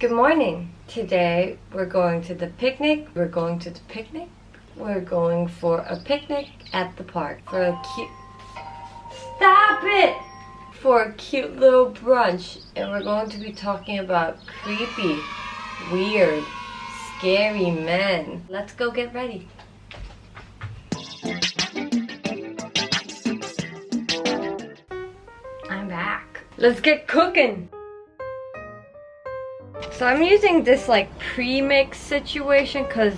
Good morning. Today we're going to the picnic. We're going for a picnic at the park for a cute... Stop it! For a cute little brunch. And we're going to be talking about creepy, weird, scary men. Let's go get ready. I'm back. Let's get cooking. So I'm using this like pre-mix situation because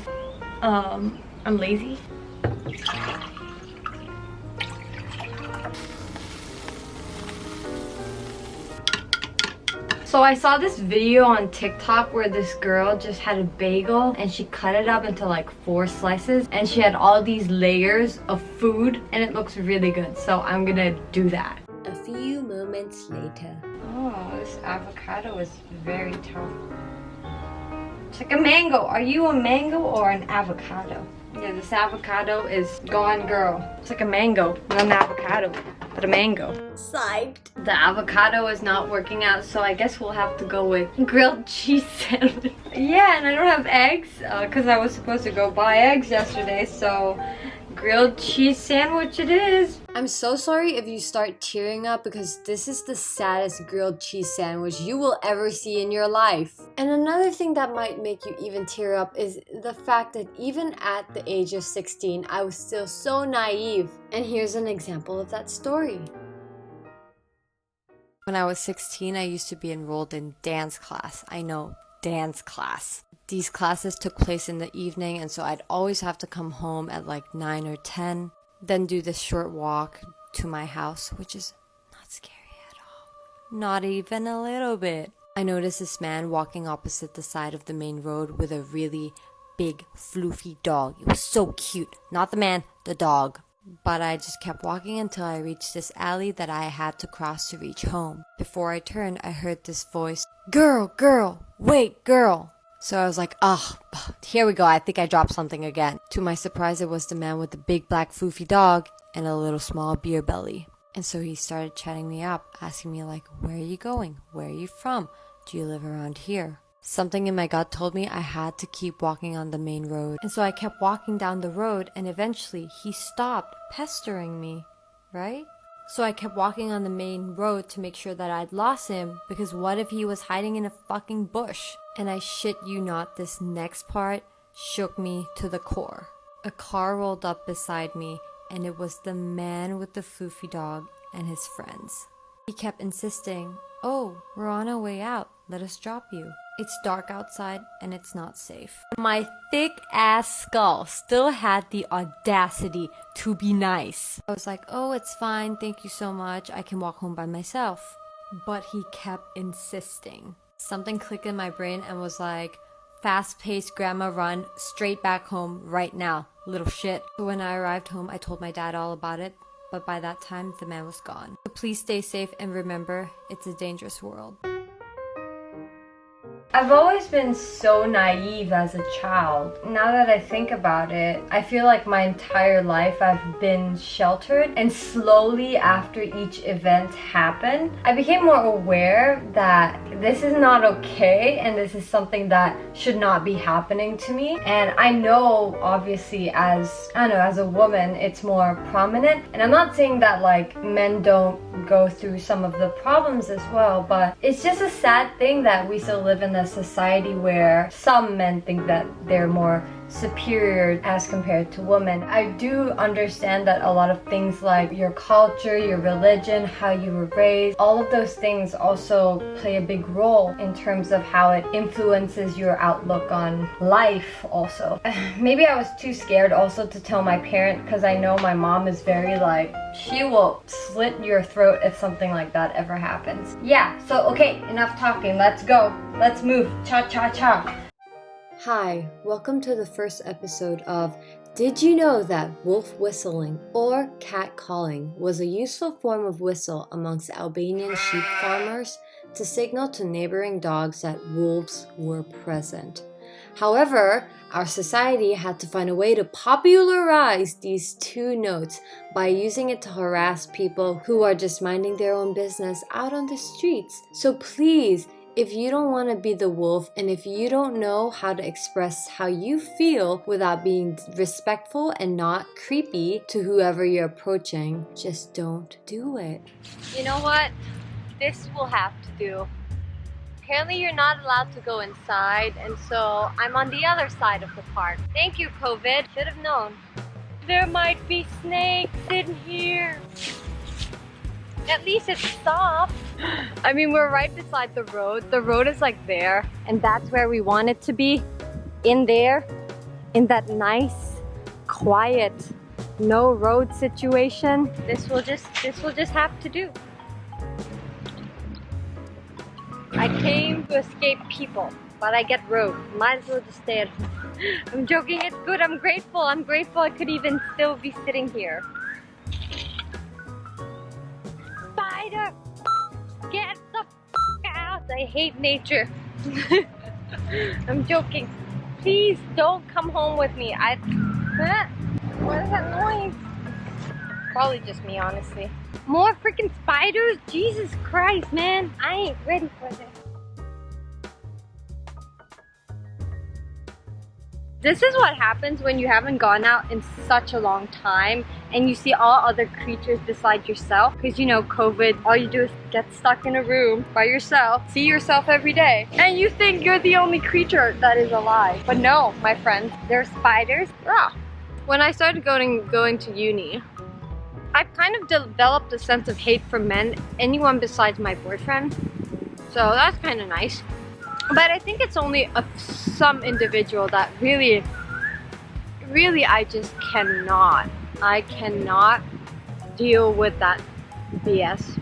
I'm lazy. So I saw this video on TikTok where this girl just had a bagel and she cut it up into like 4 slices and she had all these layers of food and it looks really good. So I'm gonna do that. A few moments later. Oh, this avocado is very tough. It's like a mango. Are you a mango or an avocado? Yeah, this avocado is gone, girl. It's like a mango, not an avocado, but a mango. Psyched. The avocado is not working out, so I guess we'll have to go with grilled cheese sandwich. Yeah, and I don't have eggs, because I was supposed to go buy eggs yesterday, so grilled cheese sandwich it is. I'm so sorry if you start tearing up because this is the saddest grilled cheese sandwich you will ever see in your life. And another thing that might make you even tear up is the fact that even at the age of 16, I was still so naive. And here's an example of that story. When I was 16, I used to be enrolled in dance class. I know, dance class. These classes took place in the evening, and so I'd always have to come home at like 9 or 10, then do this short walk to my house, which is not scary at all. Not even a little bit. I noticed this man walking opposite the side of the main road with a really big, floofy dog. It was so cute. Not the man, the dog. But I just kept walking until I reached this alley that I had to cross to reach home. Before I turned, I heard this voice, "Girl, wait, girl." So I was like, oh, here we go. I think I dropped something again. To my surprise, it was the man with the big black floofy dog and a little small beer belly. And so he started chatting me up, asking me like, where are you going? Where are you from? Do you live around here? Something in my gut told me I had to keep walking on the main road. And so I kept walking down the road and eventually he stopped pestering me, right? So I kept walking on the main road to make sure that I'd lost him because what if he was hiding in a fucking bush? And I shit you not, this next part shook me to the core. A car rolled up beside me and it was the man with the floofy dog and his friends. He kept insisting, "Oh, we're on our way out. Let us drop you. It's dark outside and it's not safe." My thick ass skull still had the audacity to be nice. I was like, "Oh, it's fine. Thank you so much. I can walk home by myself." But he kept insisting. Something clicked in my brain and was like, fast-paced grandma run straight back home right now, little shit. So when I arrived home, I told my dad all about it. But by that time, the man was gone. So please stay safe and remember, it's a dangerous world. I've always been so naive as a child. Now that I think about it, I feel like my entire life I've been sheltered, and slowly after each event happened, I became more aware that this is not okay and this is something that should not be happening to me. And I know obviously as a woman it's more prominent, and I'm not saying that like men don't go through some of the problems as well, but it's just a sad thing that we still live in a society where some men think that they're more superior as compared to women. I do understand that a lot of things like your culture, your religion, how you were raised, all of those things also play a big role in terms of how it influences your outlook on life also. Maybe I was too scared also to tell my parent because I know my mom is very like, she will slit your throat if something like that ever happens. Yeah, so okay, enough talking. Let's go. Let's move. Cha-cha-cha. Hi, welcome to the first episode of Did You Know That Wolf Whistling or Cat Calling was a useful form of whistle amongst Albanian sheep farmers to signal to neighboring dogs that wolves were present. However, our society had to find a way to popularize these 2 notes by using it to harass people who are just minding their own business out on the streets. So please, If you don't want to be the wolf, and if you don't know how to express how you feel without being respectful and not creepy to whoever you're approaching, just don't do it. You know what? This will have to do. Apparently you're not allowed to go inside, and so I'm on the other side of the park. Thank you, COVID. Should have known. There might be snakes in here. At least it stopped. I mean, we're right beside the road. The road is like there, and that's where we want it to be. In there, in that nice, quiet, no road situation. This will just have to do. I came to escape people, but I get road. Might as well just stay at home. I'm joking, it's good, I'm grateful. I'm grateful I could even still be sitting here. Spider! Get the f out! I hate nature. I'm joking. Please don't come home with me. What is that noise? Probably just me, honestly. More freaking spiders? Jesus Christ, man. I ain't ready for this. This is what happens when you haven't gone out in such a long time and you see all other creatures besides yourself. Because you know, COVID, all you do is get stuck in a room by yourself, see yourself every day, and you think you're the only creature that is alive. But no, my friends, there's spiders. Ah. When I started going to uni, I've kind of developed a sense of hate for men, anyone besides my boyfriend. So that's kind of nice. But I think it's only some individual that really I just cannot. I cannot deal with that BS.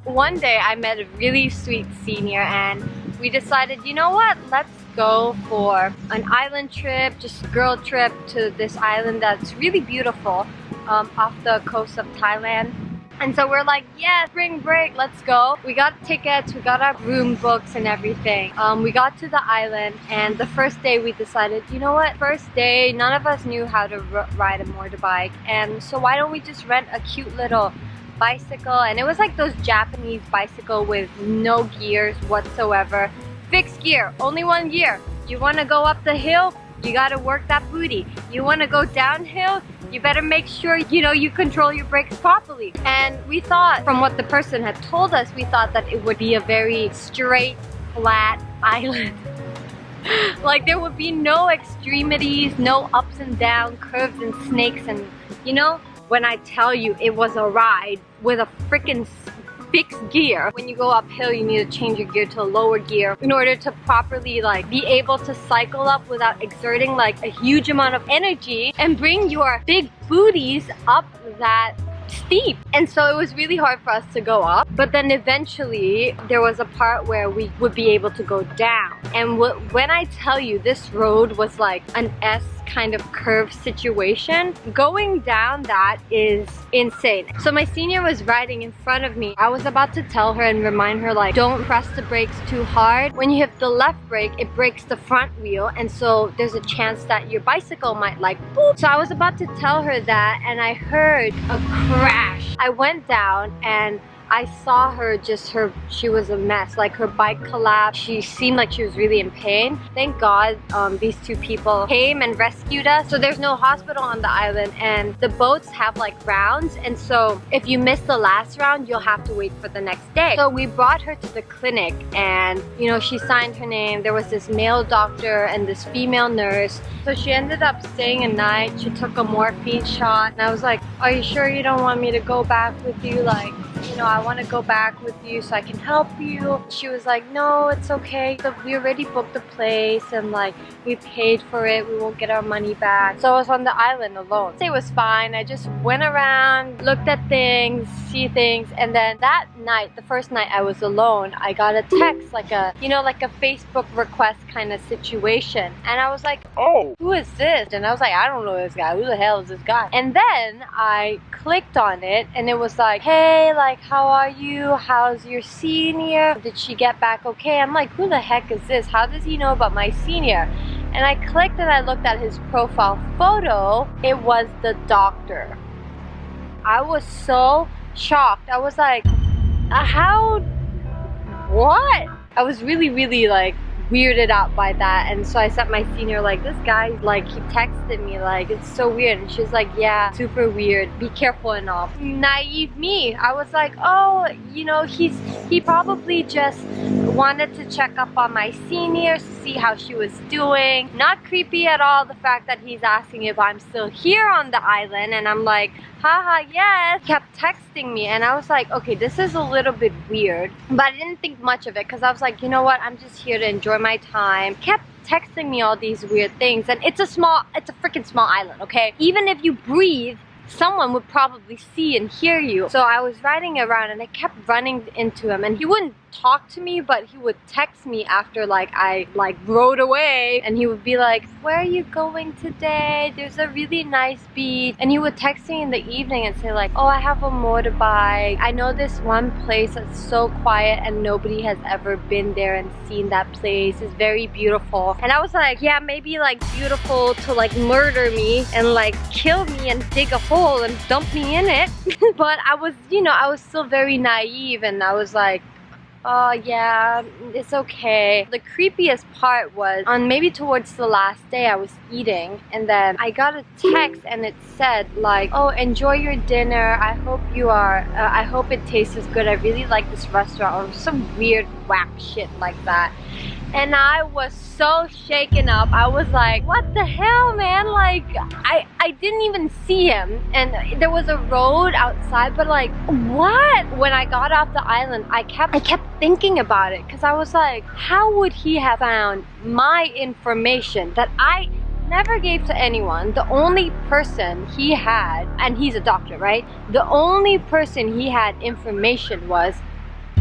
One day I met a really sweet senior and we decided, you know what, let's go for an island trip, just girl trip to this island that's really beautiful off the coast of Thailand. And so we're like, yeah, spring break, let's go. We got tickets, we got our room books and everything. We got to the island, and the first day we decided, you know what, first day, none of us knew how to ride a motorbike. And so why don't we just rent a cute little bicycle? And it was like those Japanese bicycle with no gears whatsoever. Fixed gear, only one gear. You wanna go up the hill? You gotta work that booty. You wanna go downhill? You better make sure, you know, you control your brakes properly. And we thought, from what the person had told us, we thought that it would be a very straight, flat island. Like there would be no extremities, no ups and down, curves and snakes, and you know, when I tell you it was a ride with a freaking fixed gear. When you go uphill, you need to change your gear to a lower gear in order to properly like be able to cycle up without exerting like a huge amount of energy and bring your big booties up that steep. And so it was really hard for us to go up, but then eventually there was a part where we would be able to go down. And when I tell you, this road was like an S kind of curve situation. Going down that is insane. So my senior was riding in front of me. I was about to tell her and remind her like, don't press the brakes too hard. When you hit the left brake, it breaks the front wheel, and so there's a chance that your bicycle might like boop. So I was about to tell her that, and I heard a crash. I went down and I saw her, she was a mess. Like her bike collapsed. She seemed like she was really in pain. Thank God these two people came and rescued us. So there's no hospital on the island, and the boats have like rounds. And so if you miss the last round, you'll have to wait for the next day. So we brought her to the clinic, and you know, she signed her name. There was this male doctor and this female nurse. So she ended up staying a night. She took a morphine shot. And I was like, are you sure you don't want me to go back with you? Like, you know, I want to go back with you so I can help you. She was like, no, it's okay. We already booked the place and like we paid for it. We won't get our money back. So I was on the island alone. It was fine. I just went around, looked at things, see things, and then that night, the first night I was alone, I got a text, like a, you know, like a Facebook request kind of situation. And I was like, oh, who is this? And I was like, I don't know this guy. Who the hell is this guy? And then I clicked on it and it was like, hey, like, how are you? How's your senior? Did she get back okay? I'm like, who the heck is this? How does he know about my senior? And I clicked and I looked at his profile photo. It was the doctor. I was so shocked. I was like, how? What? I was really like weirded out by that, and so I sent my senior like, this guy, like, he texted me like, it's so weird, and she's like, yeah, super weird, be careful and all. Naive me, I was like, oh, you know, he probably just wanted to check up on my senior, see how she was doing. Not creepy at all, the fact that he's asking if I'm still here on the island, and I'm like, haha, yes. He kept texting me, and I was like, okay, this is a little bit weird, but I didn't think much of it because I was like, you know what, I'm just here to enjoy my time. Kept texting me all these weird things, and it's a freaking small island, okay? Even if you breathe, someone would probably see and hear you. So I was riding around and I kept running into him, and he wouldn't talk to me, but he would text me after like I rode away, and he would be like, where are you going today? There's a really nice beach. And he would text me in the evening and say like, oh, I have a motorbike. I know this one place that's so quiet and nobody has ever been there and seen that place. It's very beautiful. And I was like, yeah, maybe like beautiful to like murder me and like kill me and dig a hole and dump me in it. But I was, you know, I was still very naive, and I was like, oh yeah, it's okay. The creepiest part was on maybe towards the last day I was eating, and then I got a text and it said like, oh, enjoy your dinner. I hope I hope it tastes as good. I really like this restaurant, or some weird whack shit like that. And I was so shaken up. I was like, what the hell, man? Like, I didn't even see him. And there was a road outside, but like, what? When I got off the island, I kept thinking about it, because I was like, how would he have found my information that I never gave to anyone? The only person he had, and he's a doctor, right? The only person he had information was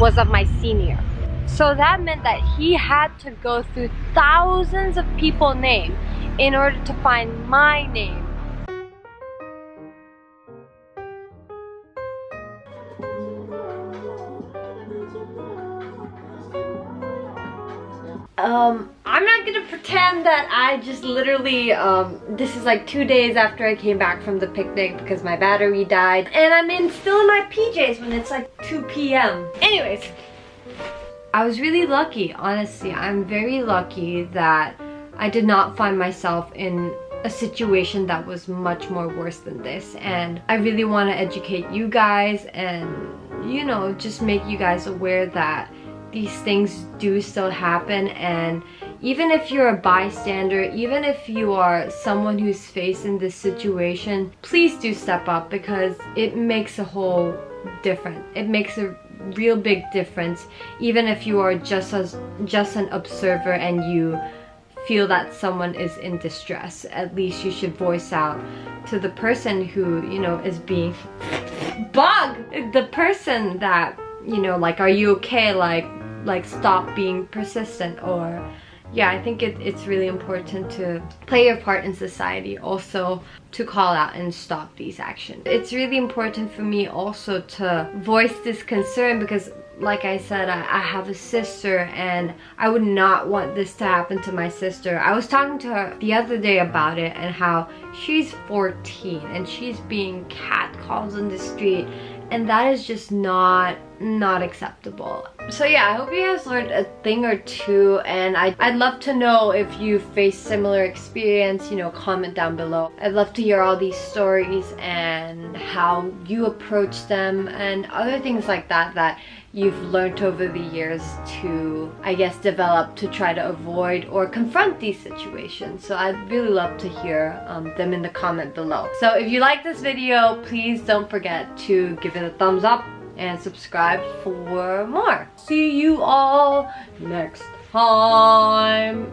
of my senior. So that meant that he had to go through thousands of people's names in order to find my name. I'm not gonna pretend that I just literally, this is like 2 days after I came back from the picnic because my battery died, and I'm still in my PJs when it's like 2 p.m. Anyways, I was really lucky, honestly. I'm very lucky that I did not find myself in a situation that was much more worse than this, and I really want to educate you guys and, you know, just make you guys aware that these things do still happen. And even if you're a bystander, even if you are someone who's facing this situation, please do step up, because it makes a whole difference. It makes a real big difference. Even if you are just an observer and you feel that someone is in distress, at least you should voice out to the person who, you know, is being bugged. The person that, you know, like, are you okay? Like stop being persistent. Or yeah, I think it's really important to play your part in society, also to call out and stop these actions. It's really important for me also to voice this concern, because like I said, I have a sister, and I would not want this to happen to my sister. I was talking to her the other day about it, and how she's 14 and she's being catcalled on the street, and that is just not acceptable. So yeah, I hope you guys learned a thing or two, and I'd love to know if you face similar experience. You know, comment down below. I'd love to hear all these stories and how you approach them, and other things like that you've learned over the years to, I guess, develop to try to avoid or confront these situations. So I'd really love to hear them in the comment below. So if you like this video, please don't forget to give it a thumbs up and subscribe for more. See you all next time.